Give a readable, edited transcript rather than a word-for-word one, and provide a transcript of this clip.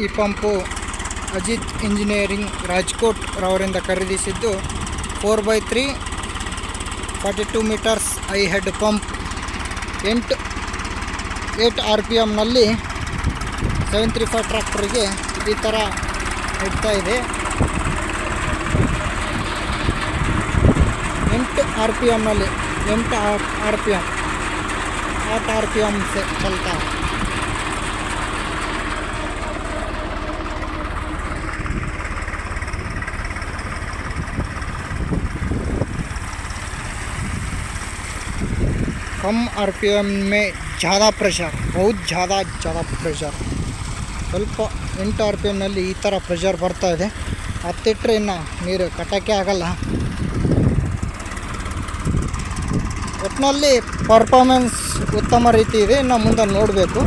ಈ pump Ajit engineering Rajkot ರವರಿಂದ ಖರೀದಿಸಿದ್ದು 4x3 42 ಮೀಟರ್ಸ್ ಐ ಹೆಡ್ ಪಂಪ್ 8 RPMನಲ್ಲಿ 735 ಟ್ರ್ಯಾಕ್ಟರ್ಗೆ ಈ ಥರ ಇಡ್ತಾ ಇದೆ. 8 RPMನಲ್ಲಿ 8 RPM 8 RPM से चलता है. कम RPM में ज़्यादा प्रेशर, बहुत ज़्यादा प्रेशर. ಸ್ವಲ್ಪ 8 RPMನಲ್ಲಿ ಈ ಥರ ಪ್ರೆಷರ್ ಬರ್ತಾ ಇದೆ. ಹತ್ತಿಟ್ಟರೆ ಇನ್ನು ನೀರು ಕಟ್ಟೋಕ್ಕೆ ಆಗಲ್ಲ. ಒಟ್ಟಿನಲ್ಲಿ ಪರ್ಫಾರ್ಮೆನ್ಸ್ ಉತ್ತಮ ರೀತಿ ಇದೆ. ಇನ್ನು ಮುಂದೆ ನೋಡಬೇಕು.